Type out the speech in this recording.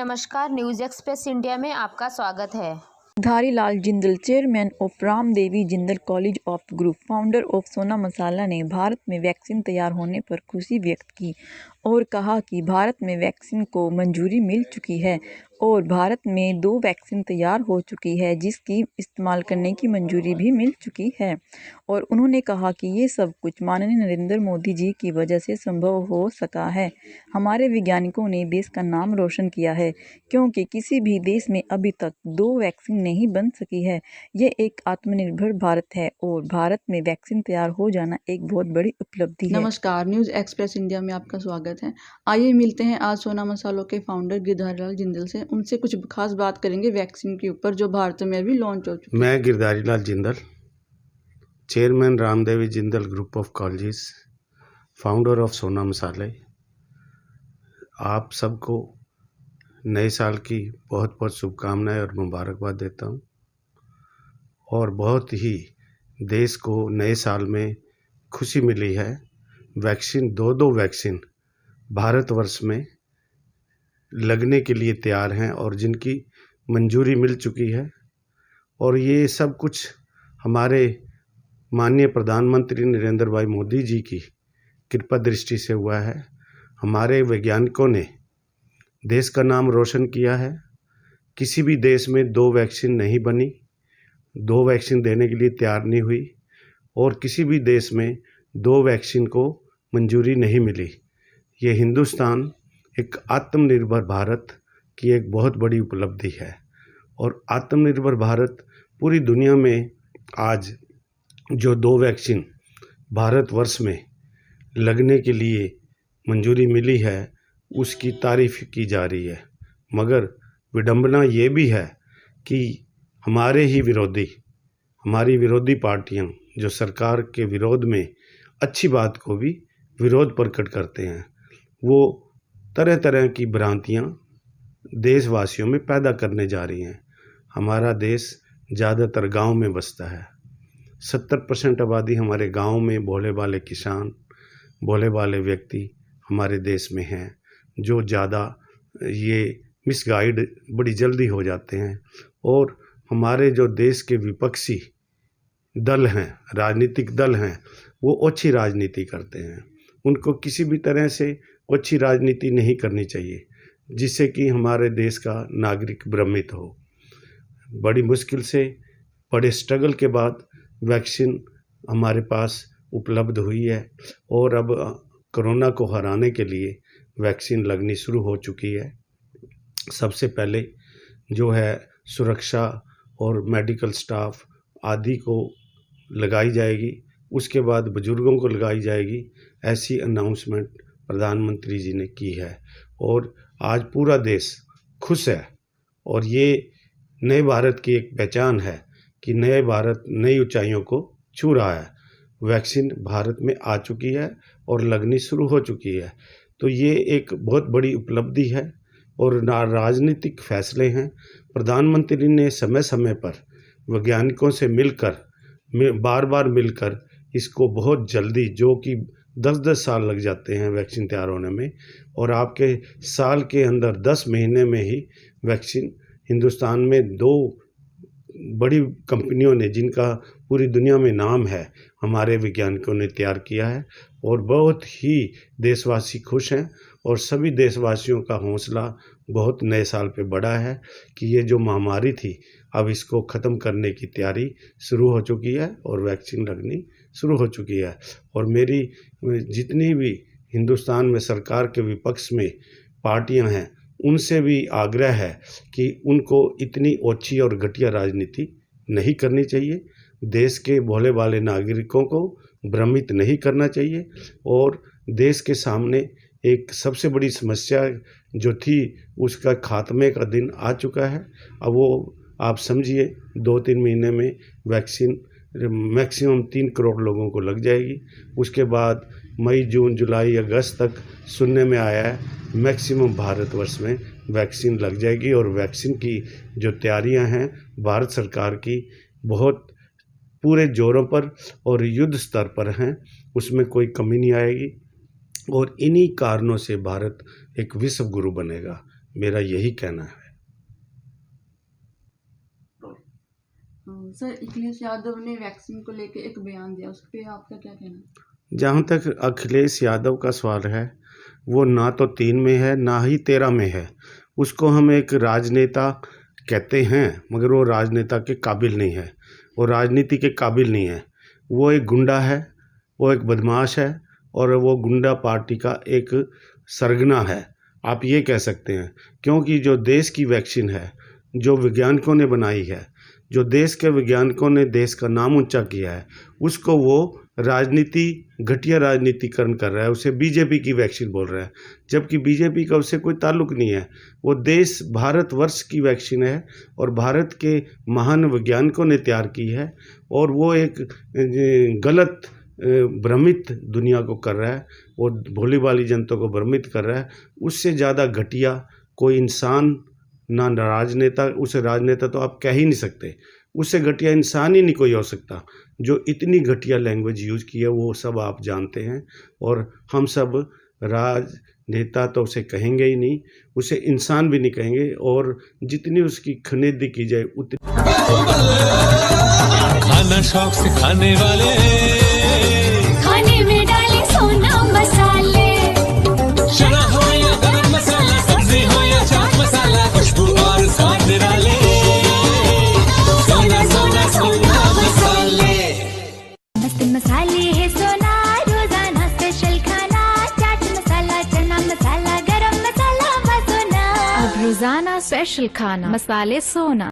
नमस्कार, news express India में आपका स्वागत है। Dharilal Jindal, chairman of Ramdevi Jindal college of group, founder of Sona Masala ने भारत में वैक्सीन तैयार होने पर खुशी व्यक्त की और कहा कि भारत में वैक्सीन को मंजूरी मिल चुकी है और भारत में 2 वैक्सीन तैयार हो चुकी है जिसकी इस्तेमाल करने की मंजूरी भी मिल चुकी है। और उन्होंने कहा कि ये सब कुछ माननीय नरेंद्र मोदी जी की वजह से संभव हो सका है। हमारे वैज्ञानिकों ने देश का नाम रोशन किया है क्योंकि किसी भी देश में अभी तक 2 वैक्सीन नहीं बन सकी है। ये एक आत्मनिर्भर भारत है और भारत में वैक्सीन तैयार हो जाना एक बहुत बड़ी उपलब्धि है। नमस्कार, न्यूज़ एक्सप्रेस इंडिया में आपका स्वागत है। आइए मिलते हैं आज सोना मसालों के फाउंडर गिरधारीलाल जिंदल से। उनसे कुछ खास बात करेंगे वैक्सीन के ऊपर जो भारत में अभी लॉन्च हो चुकी है। मैं Girdharilal Jindal, chairman Ramdevi Jindal group of colleges, founder of सोना मसाले। आप सबको नए साल की बहुत बहुत शुभकामनाएं और मुबारकबाद देता हूं और बहुत ही देश को नए साल में खुशी मिली है। वैक्सीन दो वैक्सीन भारतवर्ष में लगने के लिए तैयार हैं और जिनकी मंजूरी मिल चुकी है और ये सब कुछ हमारे माननीय प्रधानमंत्री नरेंद्र भाई मोदी जी की कृपा दृष्टि से हुआ है। हमारे वैज्ञानिकों ने देश का नाम रोशन किया है। किसी भी देश में 2 वैक्सीन नहीं बनी, 2 वैक्सीन देने के लिए तैयार नहीं हुई और किसी भी देश में 2 वैक्सीन को मंजूरी नहीं मिली। ये हिंदुस्तान एक आत्मनिर्भर भारत की एक बहुत बड़ी उपलब्धि है और आत्मनिर्भर भारत पूरी दुनिया में आज जो 2 वैक्सीन भारतवर्ष में लगने के लिए मंजूरी मिली है उसकी तारीफ़ की जा रही है। मगर विडंबना ये भी है कि हमारी विरोधी पार्टियां जो सरकार के विरोध में अच्छी बात को भी विरोध प्रकट करते हैं, वो तरह तरह की भ्रांतियां देशवासियों में पैदा करने जा रही हैं। हमारा देश ज़्यादातर गांव में बसता है। 70% आबादी हमारे गांव में भोले भाले किसान, भोले भाले व्यक्ति हमारे देश में हैं जो ज़्यादा ये मिसगाइड बड़ी जल्दी हो जाते हैं और हमारे जो देश के विपक्षी दल हैं, राजनीतिक दल हैं, वो ओछी राजनीति करते हैं। उनको किसी भी तरह से ओछी राजनीति नहीं करनी चाहिए जिससे कि हमारे देश का नागरिक भ्रमित हो। बड़ी मुश्किल से, बड़े स्ट्रगल के बाद वैक्सीन हमारे पास उपलब्ध हुई है और अब कोरोना को हराने के लिए वैक्सीन लगनी शुरू हो चुकी है। सबसे पहले जो है सुरक्षा और मेडिकल स्टाफ आदि को लगाई जाएगी, उसके बाद बुजुर्गों को लगाई जाएगी। ऐसी अनाउंसमेंट प्रधानमंत्री जी ने की है और आज पूरा देश खुश है और ये नए भारत की एक पहचान है कि नए भारत नई ऊंचाइयों को छू रहा है। वैक्सीन भारत में आ चुकी है और लगनी शुरू हो चुकी है। तो ये एक बहुत बड़ी उपलब्धि है और राजनीतिक फैसले हैं। प्रधानमंत्री ने समय समय पर वैज्ञानिकों से बार बार मिलकर इसको बहुत जल्दी, जो कि 10-10 साल लग जाते हैं वैक्सीन तैयार होने में, और आपके साल के अंदर 10 महीने में ही वैक्सीन हिंदुस्तान में 2 बड़ी कंपनियों ने, जिनका पूरी दुनिया में नाम है, हमारे वैज्ञानिकों ने तैयार किया है और बहुत ही देशवासी खुश हैं और सभी देशवासियों का हौसला बहुत नए साल पे बढ़ा है कि ये जो महामारी थी अब इसको ख़त्म करने की तैयारी शुरू हो चुकी है और वैक्सीन लगनी शुरू हो चुकी है। और मेरी जितनी भी हिंदुस्तान में सरकार के विपक्ष में पार्टियां हैं उनसे भी आग्रह है कि उनको इतनी ओछी और घटिया राजनीति नहीं करनी चाहिए। देश के भोले भाले नागरिकों को भ्रमित नहीं करना चाहिए और देश के सामने एक सबसे बड़ी समस्या जो थी उसका खात्मे का दिन आ चुका है। अब वो आप समझिए 2-3 महीने में वैक्सीन मैक्सिमम 3 करोड़ लोगों को लग जाएगी। उसके बाद मई, जून, जुलाई, अगस्त तक सुनने में आया है मैक्सिमम भारतवर्ष में वैक्सीन लग जाएगी और वैक्सीन की जो तैयारियां हैं भारत सरकार की बहुत पूरे जोरों पर और युद्ध स्तर पर हैं, उसमें कोई कमी नहीं आएगी और इन्हीं कारणों से भारत एक विश्व गुरु बनेगा। मेरा यही कहना है। सर, अखिलेश यादव ने वैक्सीन को लेके एक बयान दिया, उस पर आपका क्या कहना है? जहाँ तक अखिलेश यादव का सवाल है, वो ना तो 3 में है ना ही 13 में है। उसको हम एक राजनेता कहते हैं, मगर वो राजनेता के काबिल नहीं है, वो राजनीति के काबिल नहीं है। वो एक गुंडा है, वो एक बदमाश है और वो गुंडा पार्टी का एक सरगना है, आप ये कह सकते हैं। क्योंकि जो देश की वैक्सीन है, जो वैज्ञानिकों ने बनाई है, जो देश के वैज्ञानिकों ने देश का नाम ऊंचा किया है, उसको वो राजनीति, घटिया राजनीतिकरण कर रहा है, उसे बीजेपी की वैक्सीन बोल रहा है, जबकि बीजेपी का उससे कोई ताल्लुक नहीं है। वो देश भारतवर्ष की वैक्सीन है और भारत के महान वैज्ञानिकों ने तैयार की है, और वो एक गलत भ्रमित दुनिया को कर रहा है, वो भोली भाली जनता को भ्रमित कर रहा है। उससे ज़्यादा घटिया कोई इंसान ना राजनेता, उसे राजनेता तो आप कह ही नहीं सकते, उससे घटिया इंसान ही नहीं कोई हो सकता। जो इतनी घटिया लैंग्वेज यूज़ की है वो सब आप जानते हैं, और हम सब राजनेता तो उसे कहेंगे ही नहीं, उसे इंसान भी नहीं कहेंगे, और जितनी उसकी खनीदी की जाए उतनी। खाना शौक से खाने वाले, खाने में डाले सोना मसाले, चना हो या गरम मसाला, सब्जी हो या चाट मसाला, खुशबू और स्वाद निराले, सोना सोना सोना मसाले। मस्त मसाले है सोना, रोजाना स्पेशल खाना, चाट मसाला, चना मसाला, गरम मसाला, सोना। अब रोजाना स्पेशल खाना, मसाले सोना।